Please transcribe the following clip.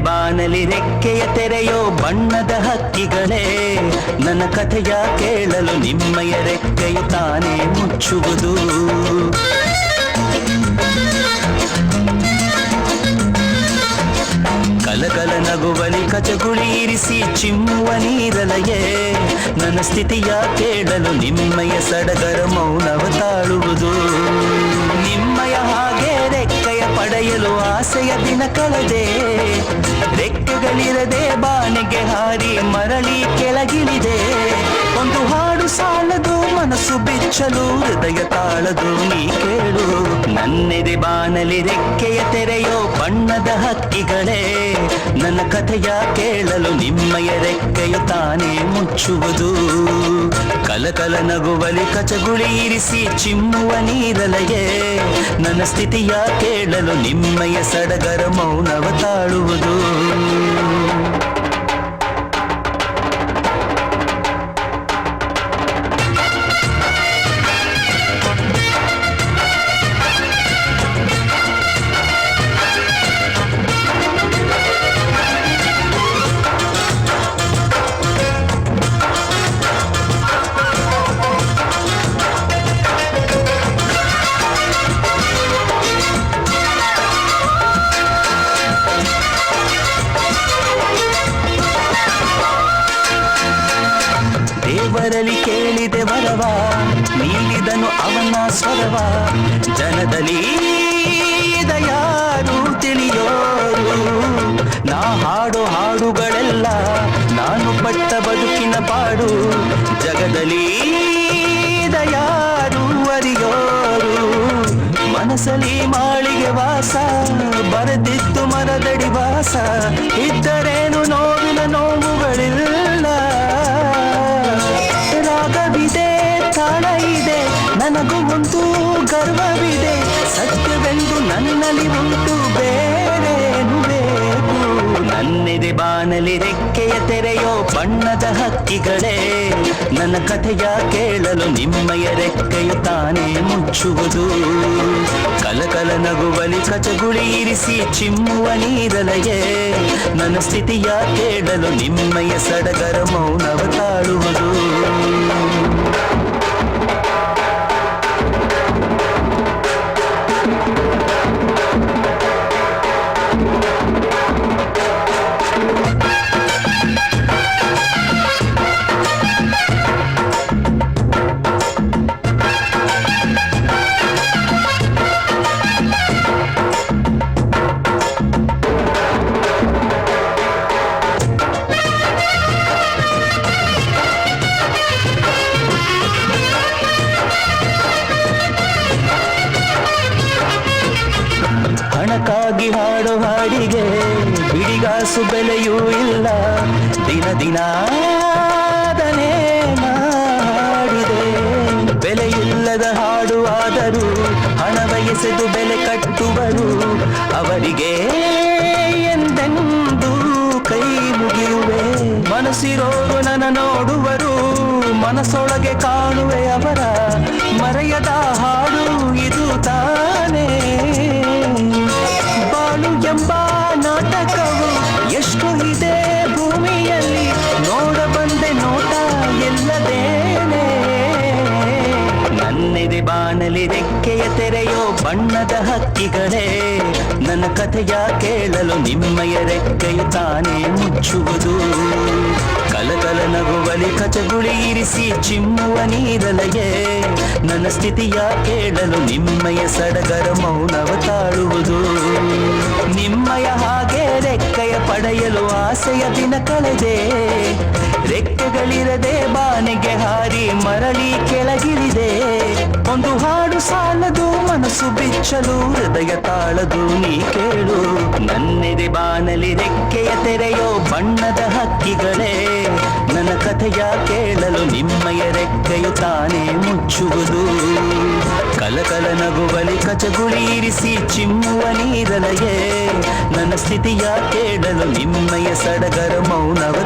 ಬಾನಲಿ ರೆಕ್ಕೆಯ ತೆರೆಯೋ ಬಣ್ಣದ ಹಕ್ಕಿಗಳೇ, ನನ್ನ ಕಥೆಯ ಕೇಳಲು ನಿಮ್ಮಯ ರೆಕ್ಕೆಯು ತಾನೇ ಮುಚ್ಚುವುದು. ಕಲಕಲ ನಗುವಲಿ ಕಚಗುಳಿ ಇರಿಸಿ ಚಿಮ್ಮುವ ನೀರಲೆಯೇ, ನನ್ನ ಸ್ಥಿತಿಯ ಕೇಳಲು ನಿಮ್ಮಯ ಸಡಗರ ಮೌನವ ತಾಳುವುದು. ನಿಮ್ಮಯ ಹಾಗೆ ರೆಕ್ಕೆಯ ಪಡೆಯಲು ಆಸೆಯ ದಿನ ಕಳೆದೆ, ರೆಕ್ಕೆಗಳಿರದೆ ಬಾನಿಗೆ ಹಾರಿ ಮರಳಿ ಕೆಳಗಿಳಿದೆ. ಒಂದು ಹಾಡು ಸಾಲದು ಮನಸ್ಸು ಬಿಚ್ಚಲು ಹೃದಯ ತಾಳದು, ನೀ ಕೇಳು. ನನ್ನೆದೆ ಬಾನಲಿ ರೆಕ್ಕೆಯ ತೆರೆಯೋ ಬಣ್ಣದ ಹಕ್ಕಿಗಳೇ, ನನ್ನ ಕಥೆಯ ಕೇಳಲು ನಿಮ್ಮಯ ರೆಕ್ಕೆಯು ತಾನೇ ಮುಚ್ಚುವುದು. ಕಲಕಲ ನಗುವಲಿ ಕಚಗುಳಿ ಇರಿಸಿ ಚಿಮ್ಮುವ ನೀರಲೆಯೇ, ನನ್ನ ಸ್ಥಿತಿಯ ಕೇಳಲು ನಿಮ್ಮಯ ಸಡಗರ ಮೌನವ ತಾಳುವುದು. ದೇವರಲ್ಲಿ ಕೇಳಿದೆ ವರವ, ನೀಡಿದನು ಅವನ ಸ್ವರವ. ಜನದಲ್ಲಿ ಯಾರು ತಿಳಿಯೋರು, ನಾ ಹಾಡೋ ಹಾಡುಗಳೆಲ್ಲ ನಾನು ಪಟ್ಟ ಬದುಕಿನ ಪಾಡು. ಜಗದಲ್ಲಿ ಯಾರು ಅರಿಯೋರು, ಮನಸ್ಸಲ್ಲಿ ಮಾಳಿಗೆ ವಾಸ, ಬರೆದಿದ್ದು ಮರದಡಿ ವಾಸ. ಇದ್ದರೇನು ನೋವಿನ ನೋವುಗಳಿಲ್ಲ, ರಾಗವಿದೆ ತಾಳ ಇದೆ, ನನಗೂ ಒಂದು ಗರ್ವವಿದೆ. ಸತ್ಯವೆಂದು ನನ್ನಲ್ಲಿ ಉಂಟು, ಬೇರೇನು ಬೇಕು. ನನ್ನೆದೆ ಬಾನಲಿ ರೆಕ್ಕೆಯ ತೆರೆಯೋ ಬಣ್ಣದ ಹಕ್ಕಿಗಳೇ, ನನ್ನ ಕಥೆಯ ಕೇಳಲು ನಿಮ್ಮಯ ರೆಕ್ಕೆಯು ತಾನೇ ಮುಚ್ಚುವುದು. ಕಲಕಲ ನಗುವಲಿ ಕಚಗುಳಿ ಇರಿಸಿ ಚಿಮ್ಮುವ ನೀರಲೆಯೇ, ನನ್ನ ಸ್ಥಿತಿಯ ಕೇಳಲು ನಿಮ್ಮಯ ಸಡಗರ ಮೌನವ ತಾಳುವುದು. ಹಣಕ್ಕಾಗಿ ಹಾಡೋ ಹಾಡಿಗೆ ಬಿಡಿಗಾಸು ಬೆಲೆಯೂ ಇಲ್ಲ, ದಿನ ದಿನಾದನೇ ಮಾಡಿದೆ. ಬೆಲೆಯಿಲ್ಲದ ಹಾಡು ಆದರೂ ಹಣವ ಎಸೆದು ಬೆಲೆ ಕಟ್ಟುವರು, ಅವರಿಗೆ ಎಂದೆಂದೂ ಕೈ ಮುಗಿಯುವೆ. ಮನಸ್ಸಿರೋರು ನನ್ನ ನೋಡುವರು, ಮನಸ್ಸೊಳಗೆ ಕಾಣುವೆ ಅವರ ಮರೆಯದ ಹಾಡು ಇದು ತಾನೇ. ಬಾಳು ಎಂಬ ನಾಟಕವು ಎಷ್ಟು ಇದೆ ಭೂಮಿಯಲ್ಲಿ, ನೋಡ ಬಂದೆ ನೋಟ ಎಲ್ಲದೇನೆ. ನನ್ನೆದೆ ಬಾನಲಿ ರೆಕ್ಕೆಯ ತೆರೆಯೋ ಬಣ್ಣದ ಹಕ್ಕಿಗಳೇ, ನನ್ನ ಕಥೆಯ ಕೇಳಲು ನಿಮ್ಮಯ ರೆಕ್ಕೆಯು ತಾನೇ ಮುಚ್ಚುವುದು. ಕಲಕಲ ನಗುವಲಿ ಕಚಗುಳಿ ಇರಿಸಿ ಚಿಮ್ಮುವ ನೀರಲೆಯೇ, ನನ್ನ ಸ್ಥಿತಿಯ ಕೇಳಲು ನಿಮ್ಮಯ ಸಡಗರ ಮೌನವ ತಾಳುವುದು. ನಿಮ್ಮಯ ಹಾಗೆ ರೆಕ್ಕೆಯ ಪಡೆಯಲು ಆಸೆಯ ದಿನ ಕಳೆದೆ, ರೆಕ್ಕೆಗಳಿರದೆ ಬಾನಿಗೆ ಹಾರಿ ಮರಳಿ ಕೆಳಗಿಳಿದೆ. ಒಂದು ಹಾಡು ಸಾಲದು ಮನಸ್ಸು ಬಿಚ್ಚಲು ಹೃದಯ ತಾಳದು, ನೀ ಕೇಳು. ನನ್ನೆದೆ ಬಾನಲಿ ರೆಕ್ಕೆಯ ತೆರೆಯೋ ಬಣ್ಣದ ಹಕ್ಕಿಗಳೇ, ನನ್ನ ಕಥೆಯ ಕೇಳಲು ನಿಮ್ಮಯ ರೆಕ್ಕೆಯು ತಾನೇ ಮುಚ್ಚುವುದು. ಕಲಕಲ ನಗುವಲಿ ಕಚಗುಳಿ ಇರಿಸಿ ಚಿಮ್ಮುವ ನೀರಲೆಯೇ, ನನ್ನ ಸ್ಥಿತಿಯ ಕೇಳಲು ನಿಮ್ಮಯ ಸಡಗರ ಮೌನವ